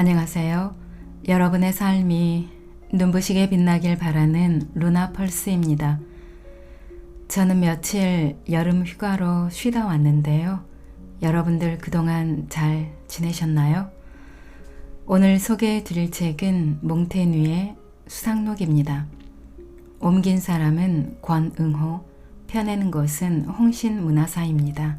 안녕하세요. 여러분의 삶이 눈부시게 빛나길 바라는 루나 펄스입니다. 저는 며칠 여름 휴가로 쉬다 왔는데요. 여러분들 그동안 잘 지내셨나요? 오늘 소개해 드릴 책은 몽테뉴의 수상록입니다. 옮긴 사람은 권응호, 펴내는 것은 홍신문화사입니다.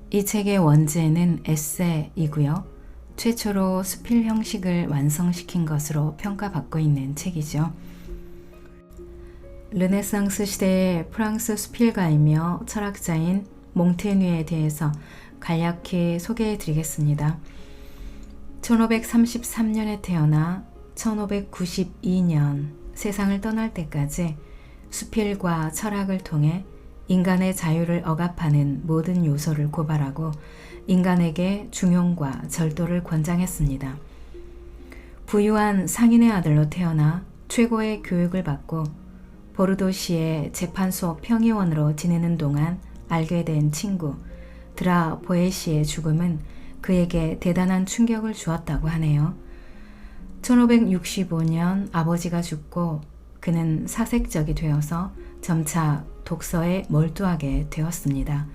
이 책의 원제는 에세이고요. 최초로 수필 형식을 완성시킨 것으로 평가받고 있는 책이죠. 르네상스 시대의 프랑스 수필가이며 철학자인 몽테뉴에 대해서 간략히 소개해 드리겠습니다. 1533년에 태어나 1592년 세상을 떠날 때까지 수필과 철학을 통해 인간의 자유를 억압하는 모든 요소를 고발하고 인간에게 중용과 절도를 권장했습니다. 부유한 상인의 아들로 태어나 최고의 교육을 받고 보르도시의 재판소 평의원으로 지내는 동안 알게 된 친구 드라 보에시의 죽음은 그에게 대단한 충격을 주었다고 하네요. 1565년 아버지가 죽고 그는 사색적이 되어서 점차 독서에 몰두하게 되었습니다.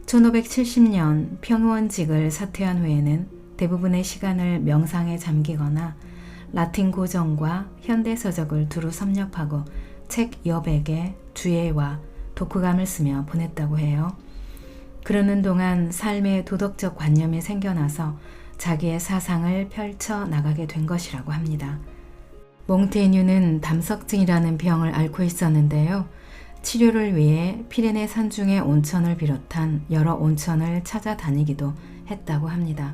1570년 평의원직을 사퇴한 후에는 대부분의 시간을 명상에 잠기거나 라틴 고전과 현대서적을 두루 섭렵하고 책 여백에 주예와 독후감을 쓰며 보냈다고 해요. 그러는 동안 삶의 도덕적 관념이 생겨나서 자기의 사상을 펼쳐 나가게 된 것이라고 합니다. 몽테뉴는 담석증이라는 병을 앓고 있었는데요. 치료를 위해 피레네 산중의 온천을 비롯한 여러 온천을 찾아다니기도 했다고 합니다.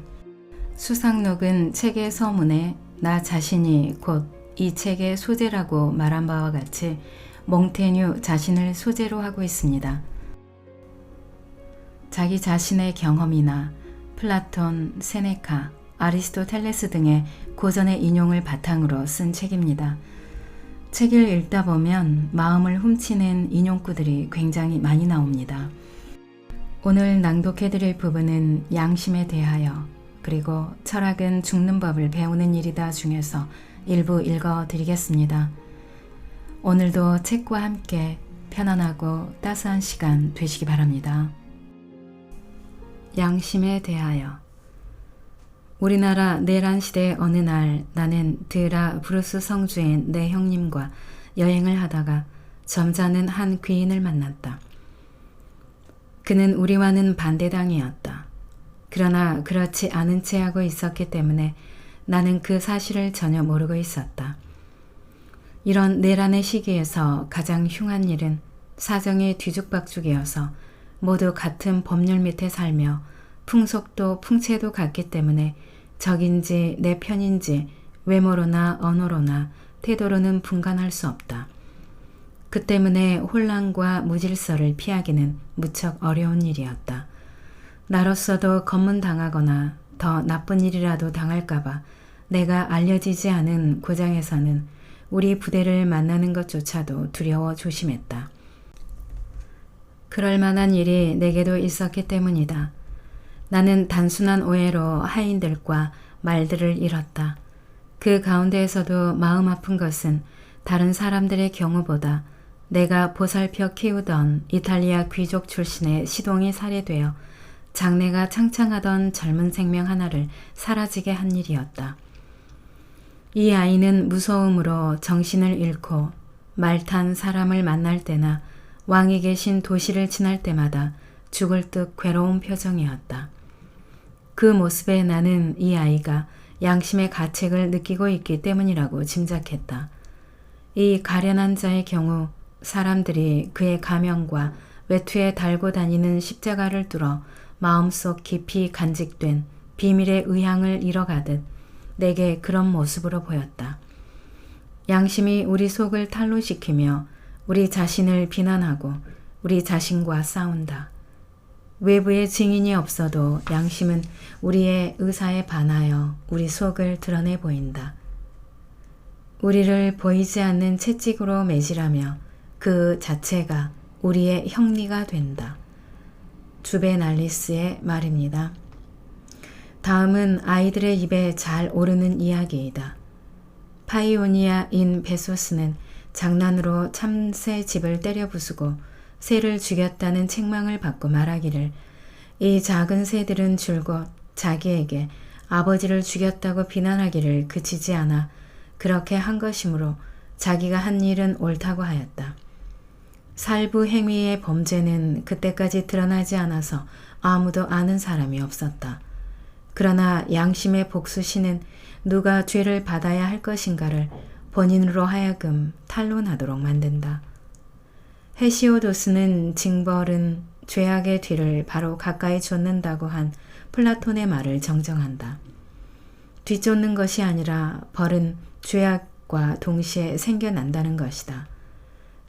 수상록은 책의 서문에 나 자신이 곧 이 책의 소재라고 말한 바와 같이 몽테뉴 자신을 소재로 하고 있습니다. 자기 자신의 경험이나 플라톤, 세네카, 아리스토텔레스 등의 고전의 인용을 바탕으로 쓴 책입니다. 책을 읽다 보면 마음을 훔치는 인용구들이 굉장히 많이 나옵니다. 오늘 낭독해드릴 부분은 양심에 대하여 그리고 철학은 죽는 법을 배우는 일이다 중에서 일부 읽어드리겠습니다. 오늘도 책과 함께 편안하고 따스한 시간 되시기 바랍니다. 양심에 대하여 우리나라 내란 시대 어느 날 나는 드라 브루스 성주의 내 형님과 여행을 하다가 점잖은 한 귀인을 만났다. 그는 우리와는 반대당이었다. 그러나 그렇지 않은 채 하고 있었기 때문에 나는 그 사실을 전혀 모르고 있었다. 이런 내란의 시기에서 가장 흉한 일은 사정이 뒤죽박죽이어서 모두 같은 법률 밑에 살며 풍속도 풍채도 같기 때문에 적인지 내 편인지 외모로나 언어로나 태도로는 분간할 수 없다. 그 때문에 혼란과 무질서를 피하기는 무척 어려운 일이었다. 나로서도 검문당하거나 더 나쁜 일이라도 당할까봐 내가 알려지지 않은 고장에서는 우리 부대를 만나는 것조차도 두려워 조심했다. 그럴 만한 일이 내게도 있었기 때문이다. 나는 단순한 오해로 하인들과 말들을 잃었다. 그 가운데에서도 마음 아픈 것은 다른 사람들의 경우보다 내가 보살펴 키우던 이탈리아 귀족 출신의 시동이 살해되어 장래가 창창하던 젊은 생명 하나를 사라지게 한 일이었다. 이 아이는 무서움으로 정신을 잃고 말탄 사람을 만날 때나 왕이 계신 도시를 지날 때마다 죽을 듯 괴로운 표정이었다. 그 모습에 나는 이 아이가 양심의 가책을 느끼고 있기 때문이라고 짐작했다. 이 가련한 자의 경우 사람들이 그의 가면과 외투에 달고 다니는 십자가를 뚫어 마음속 깊이 간직된 비밀의 의향을 잃어가듯 내게 그런 모습으로 보였다. 양심이 우리 속을 탄로시키며 우리 자신을 비난하고 우리 자신과 싸운다. 외부의 증인이 없어도 양심은 우리의 의사에 반하여 우리 속을 드러내 보인다. 우리를 보이지 않는 채찍으로 매질하며 그 자체가 우리의 형리가 된다. 주베날리스의 말입니다. 다음은 아이들의 입에 잘 오르는 이야기이다. 파이오니아인 베소스는 장난으로 참새 집을 때려 부수고 새를 죽였다는 책망을 받고 말하기를 이 작은 새들은 줄곧 자기에게 아버지를 죽였다고 비난하기를 그치지 않아 그렇게 한 것이므로 자기가 한 일은 옳다고 하였다. 살부 행위의 범죄는 그때까지 드러나지 않아서 아무도 아는 사람이 없었다. 그러나 양심의 복수신은 누가 죄를 받아야 할 것인가를 본인으로 하여금 탄론하도록 만든다. 헤시오도스는 징벌은 죄악의 뒤를 바로 가까이 쫓는다고 한 플라톤의 말을 정정한다. 뒤쫓는 것이 아니라 벌은 죄악과 동시에 생겨난다는 것이다.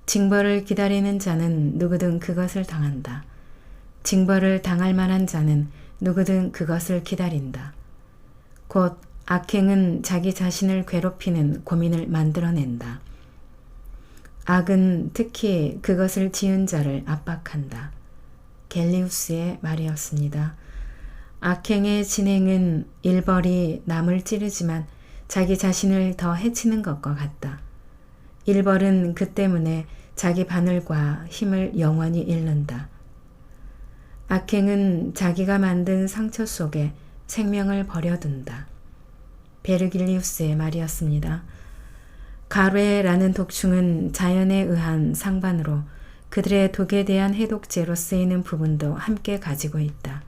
징벌을 기다리는 자는 누구든 그것을 당한다. 징벌을 당할 만한 자는 누구든 그것을 기다린다. 곧 악행은 자기 자신을 괴롭히는 고민을 만들어낸다. 악은 특히 그것을 지은 자를 압박한다. 갤리우스의 말이었습니다. 악행의 진행은 일벌이 남을 찌르지만 자기 자신을 더 해치는 것과 같다. 일벌은 그 때문에 자기 바늘과 힘을 영원히 잃는다. 악행은 자기가 만든 상처 속에 생명을 버려둔다. 베르길리우스의 말이었습니다. 가뢰라는 독충은 자연에 의한 상반으로 그들의 독에 대한 해독제로 쓰이는 부분도 함께 가지고 있다.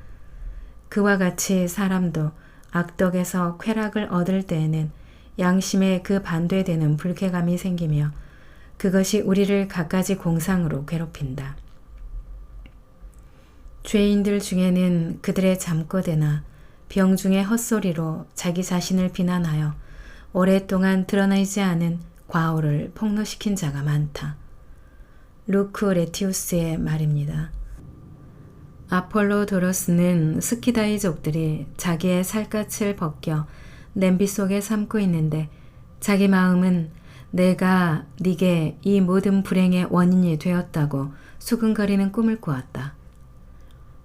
그와 같이 사람도 악덕에서 쾌락을 얻을 때에는 양심에 그 반대되는 불쾌감이 생기며 그것이 우리를 갖가지 공상으로 괴롭힌다. 죄인들 중에는 그들의 잠꼬대나 병중의 헛소리로 자기 자신을 비난하여 오랫동안 드러나지 않은 과오를 폭로시킨 자가 많다. 루크레티우스의 말입니다. 아폴로도로스는 스키다이족들이 자기의 살갗을 벗겨 냄비 속에 삶고 있는데 자기 마음은 내가 네게 이 모든 불행의 원인이 되었다고 수근거리는 꿈을 꾸었다.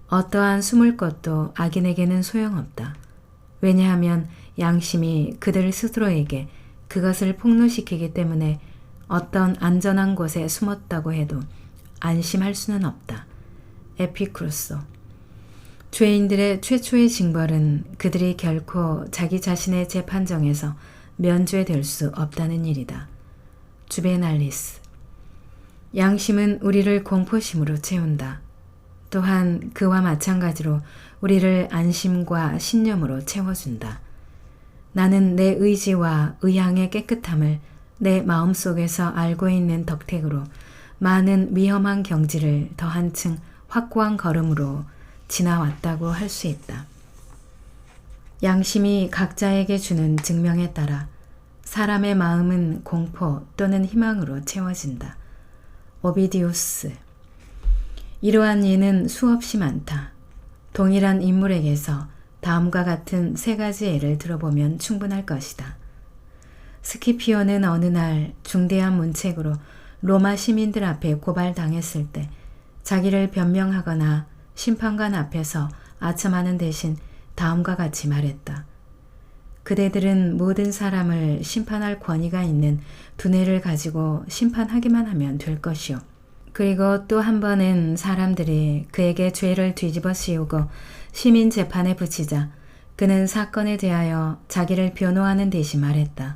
어떠한 숨을 것도 악인에게는 소용없다. 왜냐하면 양심이 그들 스스로에게 그것을 폭로시키기 때문에 어떤 안전한 곳에 숨었다고 해도 안심할 수는 없다. 에피쿠로스. 죄인들의 최초의 징벌은 그들이 결코 자기 자신의 재판정에서 면죄될 수 없다는 일이다. 주베날리스. 양심은 우리를 공포심으로 채운다. 또한 그와 마찬가지로 우리를 안심과 신념으로 채워준다. 나는 내 의지와 의향의 깨끗함을 내 마음속에서 알고 있는 덕택으로 많은 위험한 경지를 더 한층 확고한 걸음으로 지나왔다고 할 수 있다. 양심이 각자에게 주는 증명에 따라 사람의 마음은 공포 또는 희망으로 채워진다. 오비디우스. 이러한 예는 수없이 많다. 동일한 인물에게서 다음과 같은 세 가지 예를 들어보면 충분할 것이다. 스키피오는 어느 날 중대한 문책으로 로마 시민들 앞에 고발당했을 때 자기를 변명하거나 심판관 앞에서 아첨하는 대신 다음과 같이 말했다. 그대들은 모든 사람을 심판할 권위가 있는 두뇌를 가지고 심판하기만 하면 될 것이요. 그리고 또 한 번은 사람들이 그에게 죄를 뒤집어 씌우고 시민 재판에 붙이자 그는 사건에 대하여 자기를 변호하는 대신 말했다.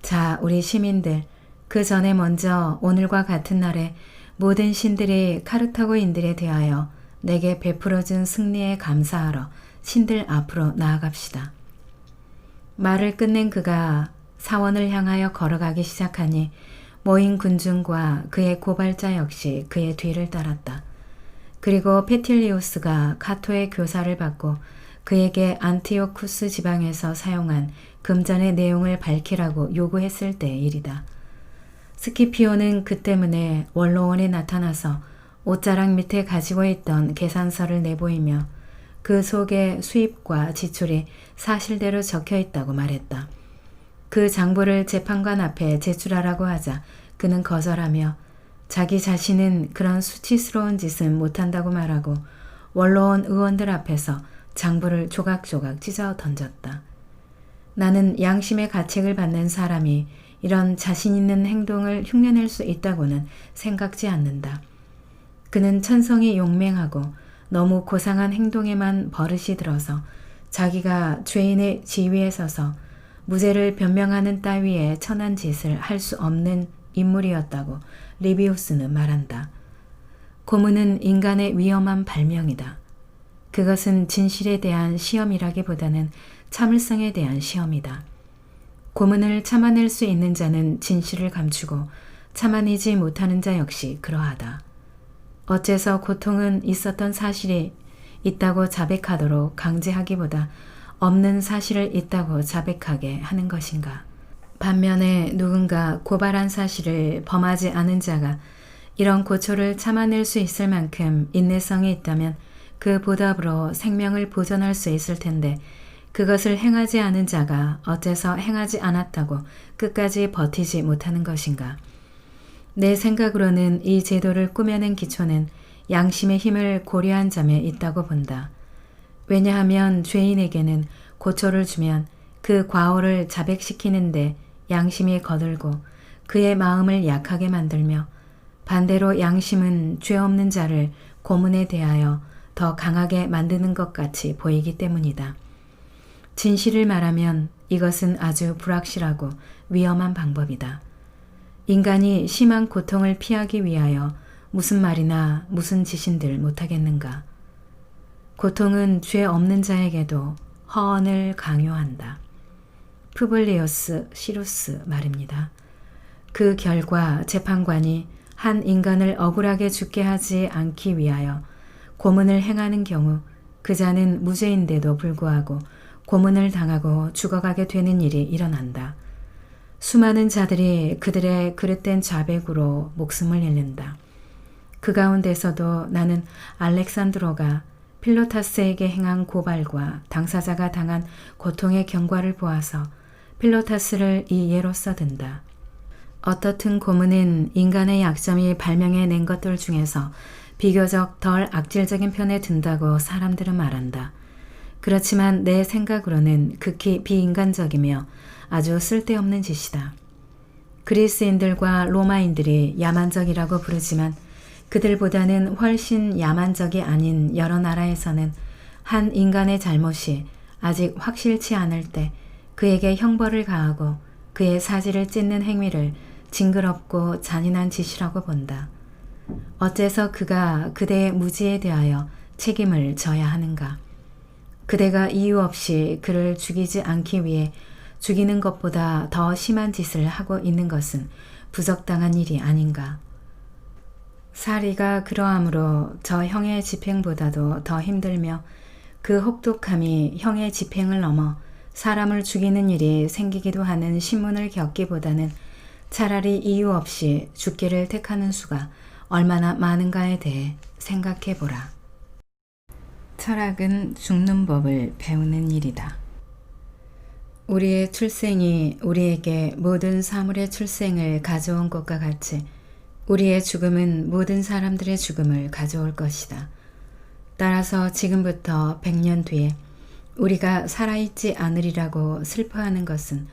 자, 우리 시민들, 그 전에 먼저 오늘과 같은 날에 모든 신들이 카르타고인들에 대하여 내게 베풀어준 승리에 감사하러 신들 앞으로 나아갑시다. 말을 끝낸 그가 사원을 향하여 걸어가기 시작하니 모인 군중과 그의 고발자 역시 그의 뒤를 따랐다. 그리고 페틸리우스가 카토의 교사를 받고 그에게 안티오쿠스 지방에서 사용한 금전의 내용을 밝히라고 요구했을 때의 일이다. 스키피오는 그 때문에 원로원에 나타나서 옷자락 밑에 가지고 있던 계산서를 내보이며 그 속에 수입과 지출이 사실대로 적혀 있다고 말했다. 그 장부를 재판관 앞에 제출하라고 하자 그는 거절하며 자기 자신은 그런 수치스러운 짓은 못한다고 말하고 원로원 의원들 앞에서 장부를 조각조각 찢어 던졌다. 나는 양심의 가책을 받는 사람이 이런 자신 있는 행동을 흉내낼 수 있다고는 생각지 않는다. 그는 천성이 용맹하고 너무 고상한 행동에만 버릇이 들어서 자기가 죄인의 지위에 서서 무죄를 변명하는 따위의 천한 짓을 할 수 없는 인물이었다고 리비우스는 말한다. 고문은 인간의 위험한 발명이다. 그것은 진실에 대한 시험이라기보다는 참을성에 대한 시험이다. 고문을 참아낼 수 있는 자는 진실을 감추고 참아내지 못하는 자 역시 그러하다. 어째서 고통은 있었던 사실이 있다고 자백하도록 강제하기보다 없는 사실을 있다고 자백하게 하는 것인가? 반면에 누군가 고발한 사실을 범하지 않은 자가 이런 고초를 참아낼 수 있을 만큼 인내성이 있다면 그 보답으로 생명을 보존할 수 있을 텐데 그것을 행하지 않은 자가 어째서 행하지 않았다고 끝까지 버티지 못하는 것인가? 내 생각으로는 이 제도를 꾸며낸 기초는 양심의 힘을 고려한 점에 있다고 본다. 왜냐하면 죄인에게는 고초를 주면 그 과오를 자백시키는데 양심이 거들고 그의 마음을 약하게 만들며 반대로 양심은 죄 없는 자를 고문에 대하여 더 강하게 만드는 것 같이 보이기 때문이다. 진실을 말하면 이것은 아주 불확실하고 위험한 방법이다. 인간이 심한 고통을 피하기 위하여 무슨 말이나 무슨 짓인들 못하겠는가? 고통은 죄 없는 자에게도 허언을 강요한다. 푸블리우스 시루스 말입니다. 그 결과 재판관이 한 인간을 억울하게 죽게 하지 않기 위하여 고문을 행하는 경우 그 자는 무죄인데도 불구하고 고문을 당하고 죽어가게 되는 일이 일어난다. 수많은 자들이 그들의 그릇된 자백으로 목숨을 잃는다. 그 가운데서도 나는 알렉산드로가 필로타스에게 행한 고발과 당사자가 당한 고통의 경과를 보아서 필로타스를 이 예로써 든다. 어떻든 고문은 인간의 약점이 발명해낸 것들 중에서 비교적 덜 악질적인 편에 든다고 사람들은 말한다. 그렇지만 내 생각으로는 극히 비인간적이며 아주 쓸데없는 짓이다. 그리스인들과 로마인들이 야만적이라고 부르지만 그들보다는 훨씬 야만적이 아닌 여러 나라에서는 한 인간의 잘못이 아직 확실치 않을 때 그에게 형벌을 가하고 그의 사지를 찢는 행위를 징그럽고 잔인한 짓이라고 본다. 어째서 그가 그대의 무지에 대하여 책임을 져야 하는가? 그대가 이유 없이 그를 죽이지 않기 위해 죽이는 것보다 더 심한 짓을 하고 있는 것은 부적당한 일이 아닌가? 사리가 그러하므로 저 형의 집행보다도 더 힘들며 그 혹독함이 형의 집행을 넘어 사람을 죽이는 일이 생기기도 하는 신문을 겪기보다는 차라리 이유 없이 죽기를 택하는 수가 얼마나 많은가에 대해 생각해 보라. 철학은 죽는 법을 배우는 일이다. 우리의 출생이 우리에게 모든 사물의 출생을 가져온 것과 같이 우리의 죽음은 모든 사람들의 죽음을 가져올 것이다. 따라서 지금부터 100년 뒤에 우리가 살아있지 않으리라고 슬퍼하는 것은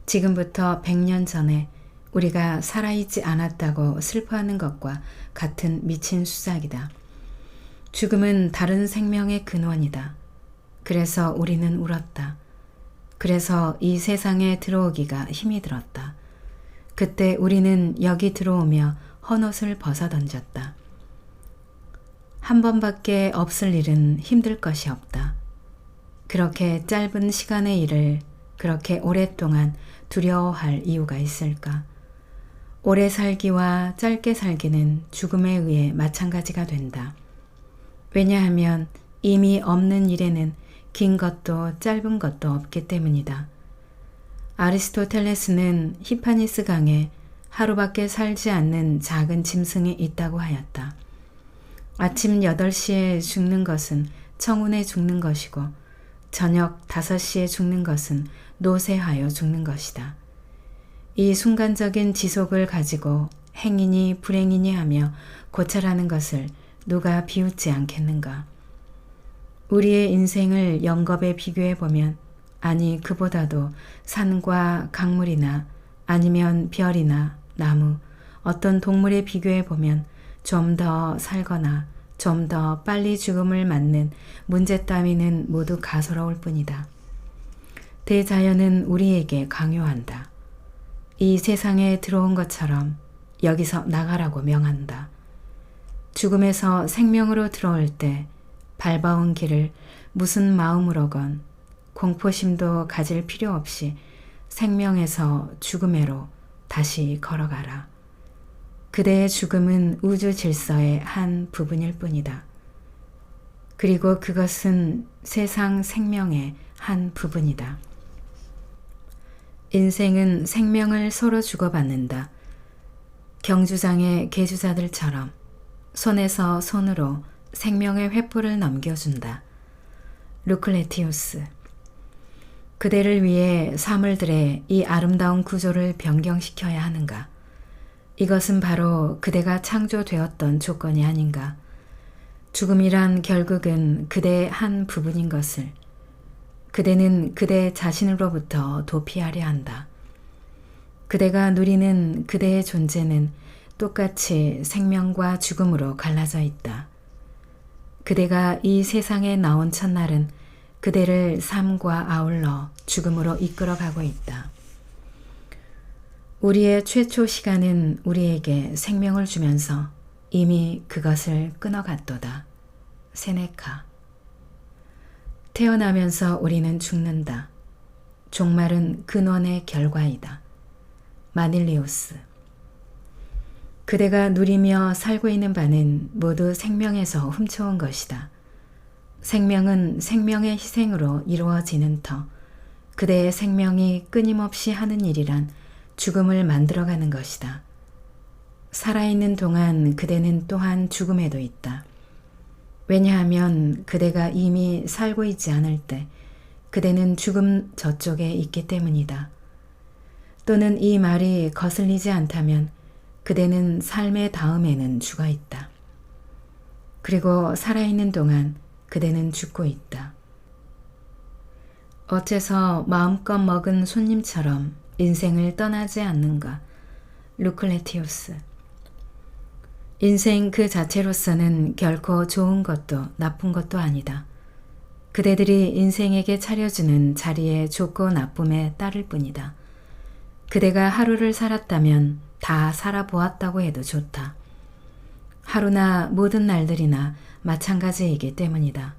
지금부터 100년 전에 우리가 살아있지 않았다고 슬퍼하는 것과 같은 미친 수작이다. 죽음은 다른 생명의 근원이다. 그래서 우리는 울었다. 그래서 이 세상에 들어오기가 힘이 들었다. 그때 우리는 여기 들어오며 헌옷을 벗어던졌다. 한 번밖에 없을 일은 힘들 것이 없다. 그렇게 짧은 시간의 일을 그렇게 오랫동안 두려워할 이유가 있을까? 오래 살기와 짧게 살기는 죽음에 의해 마찬가지가 된다. 왜냐하면 이미 없는 일에는 긴 것도 짧은 것도 없기 때문이다. 아리스토텔레스는 히파니스 강에 하루밖에 살지 않는 작은 짐승이 있다고 하였다. 아침 8시에 죽는 것은 청운에 죽는 것이고 저녁 5시에 죽는 것은 노쇠하여 죽는 것이다. 이 순간적인 지속을 가지고 행인이 불행이니 하며 고찰하는 것을 누가 비웃지 않겠는가? 우리의 인생을 영겁에 비교해 보면, 아니 그보다도 산과 강물이나 아니면 별이나 나무, 어떤 동물에 비교해 보면 좀 더 살거나 좀 더 빨리 죽음을 맞는 문제 따위는 모두 가소로울 뿐이다. 대자연은 우리에게 강요한다. 이 세상에 들어온 것처럼 여기서 나가라고 명한다. 죽음에서 생명으로 들어올 때 밟아온 길을 무슨 마음으로건 공포심도 가질 필요 없이 생명에서 죽음에로 다시 걸어가라. 그대의 죽음은 우주 질서의 한 부분일 뿐이다. 그리고 그것은 세상 생명의 한 부분이다. 인생은 생명을 서로 주고받는다. 경주장의 계주자들처럼 손에서 손으로 생명의 횃불을 넘겨준다. 루클레티우스. 그대를 위해 사물들의 이 아름다운 구조를 변경시켜야 하는가? 이것은 바로 그대가 창조되었던 조건이 아닌가? 죽음이란 결국은 그대의 한 부분인 것을 그대는 그대 자신으로부터 도피하려 한다. 그대가 누리는 그대의 존재는 똑같이 생명과 죽음으로 갈라져 있다. 그대가 이 세상에 나온 첫날은 그대를 삶과 아울러 죽음으로 이끌어가고 있다. 우리의 최초 시간은 우리에게 생명을 주면서 이미 그것을 끊어갔도다. 세네카. 태어나면서 우리는 죽는다. 종말은 근원의 결과이다. 마닐리우스. 그대가 누리며 살고 있는 바는 모두 생명에서 훔쳐온 것이다. 생명은 생명의 희생으로 이루어지는 터, 그대의 생명이 끊임없이 하는 일이란 죽음을 만들어가는 것이다. 살아있는 동안 그대는 또한 죽음에도 있다. 왜냐하면 그대가 이미 살고 있지 않을 때 그대는 죽음 저쪽에 있기 때문이다. 또는 이 말이 거슬리지 않다면 그대는 삶의 다음에는 죽어 있다. 그리고 살아있는 동안 그대는 죽고 있다. 어째서 마음껏 먹은 손님처럼 인생을 떠나지 않는가? 루클레티우스. 인생 그 자체로서는 결코 좋은 것도 나쁜 것도 아니다. 그대들이 인생에게 차려주는 자리의 좋고 나쁨에 따를 뿐이다. 그대가 하루를 살았다면 다 살아보았다고 해도 좋다. 하루나 모든 날들이나 마찬가지이기 때문이다.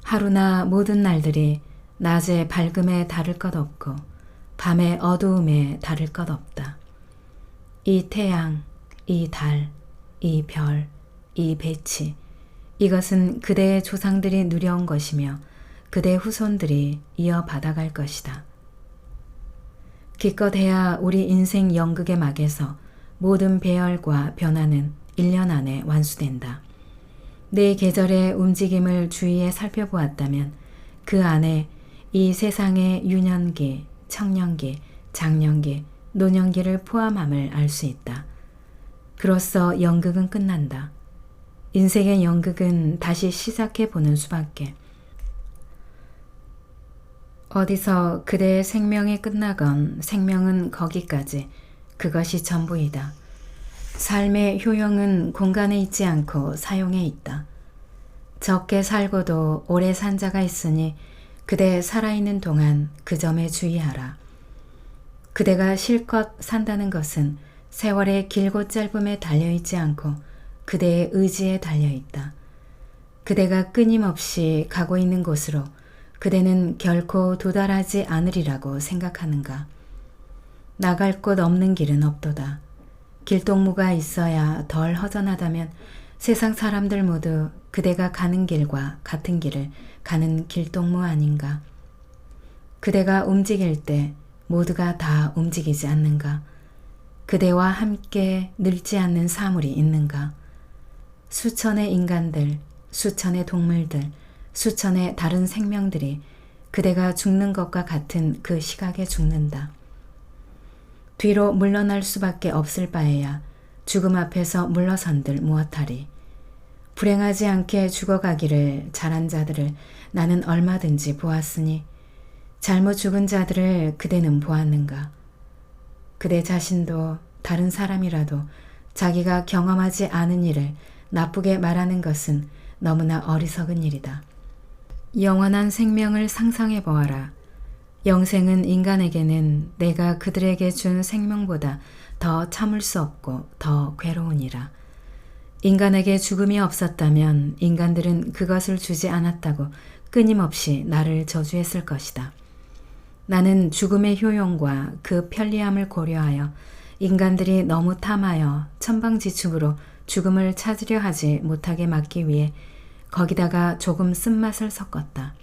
하루나 모든 날들이 낮의 밝음에 다를 것 없고 밤의 어두움에 다를 것 없다. 이 태양, 이 달, 이 별, 이 배치, 이것은 그대의 조상들이 누려온 것이며 그대의 후손들이 이어받아갈 것이다. 기껏해야 우리 인생 연극의 막에서 모든 배열과 변화는 1년 안에 완수된다. 내 계절의 움직임을 주위에 살펴보았다면 그 안에 이 세상의 유년기, 청년기, 장년기, 노년기를 포함함을 알 수 있다. 그로써 연극은 끝난다. 인생의 연극은 다시 시작해보는 수밖에. 어디서 그대의 생명이 끝나건 생명은 거기까지, 그것이 전부이다. 삶의 효용은 공간에 있지 않고 사용에 있다. 적게 살고도 오래 산 자가 있으니 그대 살아있는 동안 그 점에 주의하라. 그대가 실컷 산다는 것은 세월의 길고 짧음에 달려있지 않고 그대의 의지에 달려있다. 그대가 끊임없이 가고 있는 곳으로 그대는 결코 도달하지 않으리라고 생각하는가? 나갈 곳 없는 길은 없도다. 길동무가 있어야 덜 허전하다면 세상 사람들 모두 그대가 가는 길과 같은 길을 가는 길동무 아닌가? 그대가 움직일 때 모두가 다 움직이지 않는가? 그대와 함께 늙지 않는 사물이 있는가? 수천의 인간들, 수천의 동물들, 수천의 다른 생명들이 그대가 죽는 것과 같은 그 시각에 죽는다. 뒤로 물러날 수밖에 없을 바에야 죽음 앞에서 물러선들 무엇하리. 불행하지 않게 죽어가기를 잘한 자들을 나는 얼마든지 보았으니 잘못 죽은 자들을 그대는 보았는가? 그대 자신도 다른 사람이라도 자기가 경험하지 않은 일을 나쁘게 말하는 것은 너무나 어리석은 일이다. 영원한 생명을 상상해 보아라. 영생은 인간에게는 내가 그들에게 준 생명보다 더 참을 수 없고 더 괴로우니라. 인간에게 죽음이 없었다면 인간들은 그것을 주지 않았다고 끊임없이 나를 저주했을 것이다. 나는 죽음의 효용과 그 편리함을 고려하여 인간들이 너무 탐하여 천방지축으로 죽음을 찾으려 하지 못하게 막기 위해 거기다가 조금 쓴맛을 섞었다.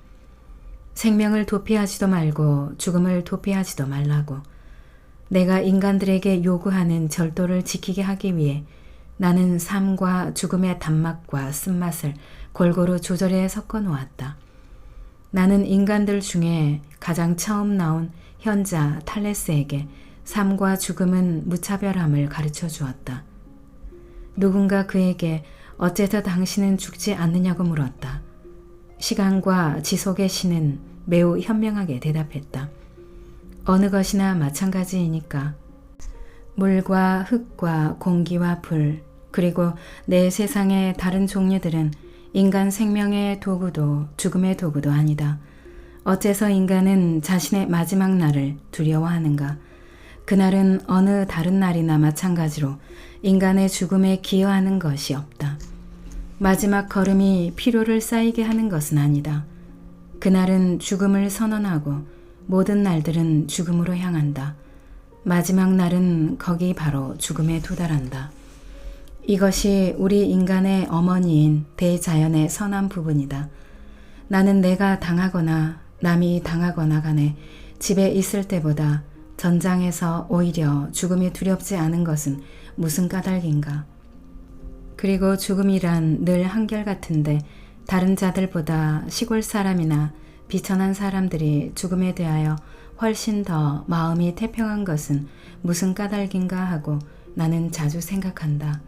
생명을 도피하지도 말고 죽음을 도피하지도 말라고. 내가 인간들에게 요구하는 절도를 지키게 하기 위해 나는 삶과 죽음의 단맛과 쓴맛을 골고루 조절해 섞어 놓았다. 나는 인간들 중에 가장 처음 나온 현자 탈레스에게 삶과 죽음은 무차별함을 가르쳐 주었다. 누군가 그에게 어째서 당신은 죽지 않느냐고 물었다. 시간과 지속의 신은 매우 현명하게 대답했다. 어느 것이나 마찬가지이니까. 물과 흙과 공기와 불, 그리고 내 세상의 다른 종류들은 인간 생명의 도구도 죽음의 도구도 아니다. 어째서 인간은 자신의 마지막 날을 두려워하는가? 그날은 어느 다른 날이나 마찬가지로 인간의 죽음에 기여하는 것이 없다. 마지막 걸음이 피로를 쌓이게 하는 것은 아니다. 그날은 죽음을 선언하고 모든 날들은 죽음으로 향한다. 마지막 날은 거기 바로 죽음에 도달한다. 이것이 우리 인간의 어머니인 대자연의 선한 부분이다. 나는 내가 당하거나 남이 당하거나 간에 집에 있을 때보다 전장에서 오히려 죽음이 두렵지 않은 것은 무슨 까닭인가. 그리고 죽음이란 늘 한결같은데 다른 자들보다 시골 사람이나 비천한 사람들이 죽음에 대하여 훨씬 더 마음이 태평한 것은 무슨 까닭인가 하고 나는 자주 생각한다.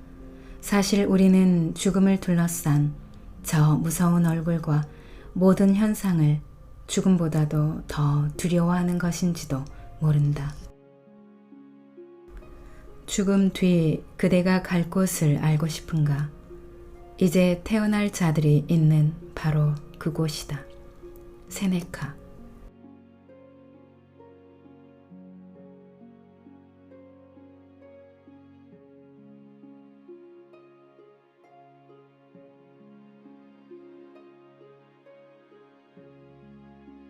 사실 우리는 죽음을 둘러싼 저 무서운 얼굴과 모든 현상을 죽음보다도 더 두려워하는 것인지도 모른다. 죽음 뒤 그대가 갈 곳을 알고 싶은가? 이제 태어날 자들이 있는 바로 그곳이다. 세네카.